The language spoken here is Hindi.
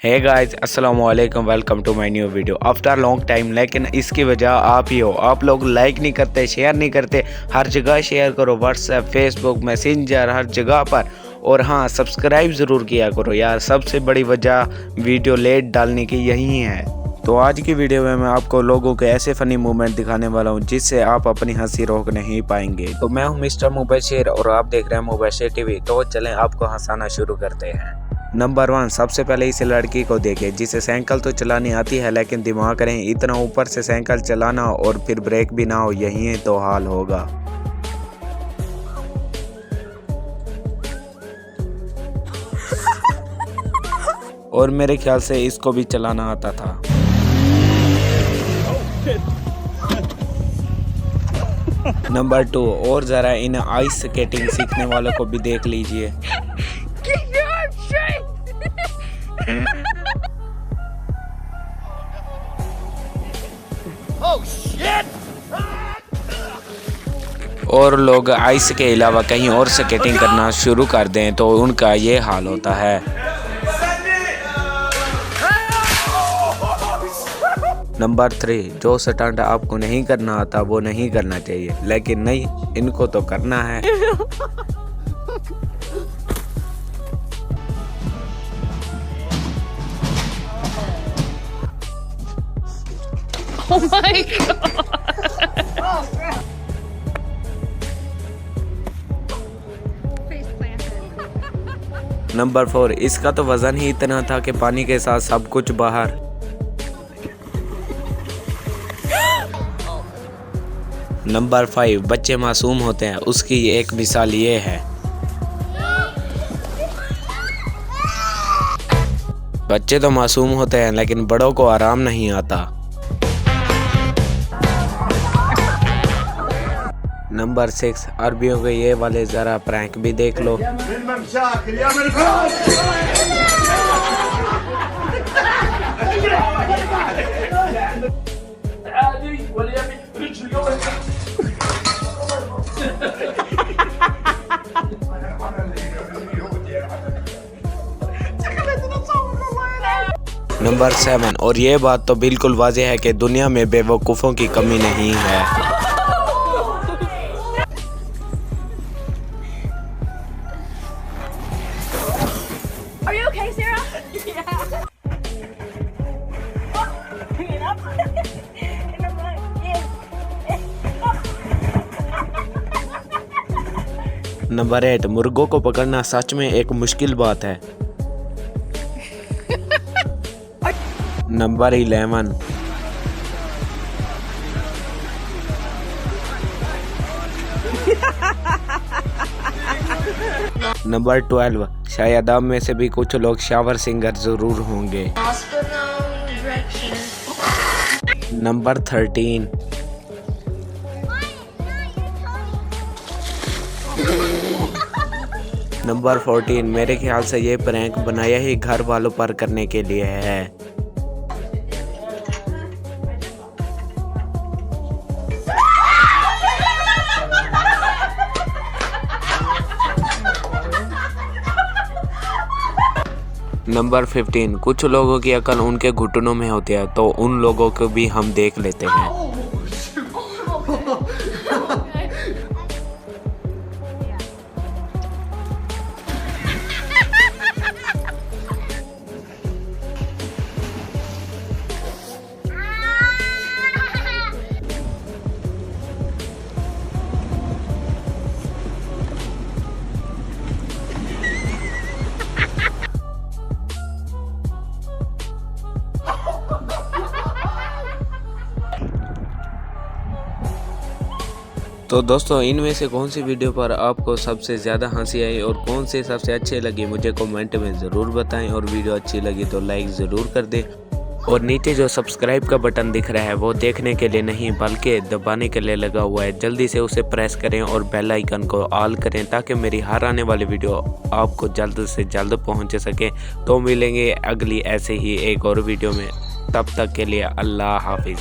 हे गाइस अस्सलाम वालेकुम, welcome to my new video after long time. लेकिन इसकी वजह आप ही हो। आप लोग लाइक नहीं करते, शेयर नहीं करते। हर जगह शेयर करो, व्हाट्सएप, फेसबुक, मैसेंजर, हर जगह पर। और हाँ, सब्सक्राइब ज़रूर किया करो यार। सबसे बड़ी वजह वीडियो लेट डालने की यही है। तो आज की वीडियो में मैं आपको लोगों के ऐसे फ़नी मोमेंट दिखाने वाला हूँ जिससे आप अपनी हंसी रोक नहीं पाएंगे। तो मैं हूँ मिस्टर मुबशिर और आप देख रहे हैं मुबशिर टीवी। तो चलें आपको हंसाना शुरू करते हैं। नंबर 1, सबसे पहले इस लड़की को देखें जिसे साइकिल तो चलानी आती है, लेकिन दिमाग करें इतना ऊपर से साइकिल चलाना और फिर ब्रेक भी ना हो, यही तो हाल होगा। और मेरे ख्याल से इसको भी चलाना आता था। नंबर 2, और ज़रा इन आइस स्केटिंग सीखने वालों को भी देख लीजिए। और लोग आइस के अलावा कहीं और स्केटिंग करना शुरू कर दें तो उनका ये हाल होता है। नंबर 3, जो स्टंट आपको नहीं करना आता वो नहीं करना चाहिए, लेकिन नहीं, इनको तो करना है। Oh my God. नंबर 4, इसका तो वजन ही इतना था कि पानी के साथ सब कुछ बाहर। नंबर 5, बच्चे मासूम होते हैं, उसकी एक मिसाल ये है। बच्चे तो मासूम होते हैं लेकिन बड़ों को आराम नहीं आता। नंबर 6, अरबियों के ये वाले ज़रा प्रैंक भी देख लो। नंबर 7, और ये बात तो बिल्कुल वाज़ेह है कि दुनिया में बेवकूफ़ों की कमी नहीं है। Are you okay, Sarah? Yeah. Hang up. And I'm like, yeah. Number 8, मुर्गों को पकड़ना सच में एक मुश्किल बात है। नंबर 11, नंबर 12, शायद आप में से भी कुछ लोग शावर सिंगर जरूर होंगे। नंबर 13, नंबर 14, मेरे ख्याल से ये प्रैंक बनाया ही घर वालों पर करने के लिए है। नंबर 15, कुछ लोगों की अकल उनके घुटनों में होती है, तो उन लोगों को भी हम देख लेते हैं। तो दोस्तों, इनमें से कौन सी वीडियो पर आपको सबसे ज़्यादा हंसी आई और कौन से सबसे अच्छे लगे मुझे कमेंट में ज़रूर बताएं। और वीडियो अच्छी लगी तो लाइक ज़रूर कर दें। और नीचे जो सब्सक्राइब का बटन दिख रहा है वो देखने के लिए नहीं बल्कि दबाने के लिए लगा हुआ है। जल्दी से उसे प्रेस करें और बेल आइकन को ऑल करें ताकि मेरी हर आने वाली वीडियो आपको जल्द से जल्द पहुँच सके। तो मिलेंगे अगली ऐसे ही एक और वीडियो में, तब तक के लिए अल्लाह हाफिज़।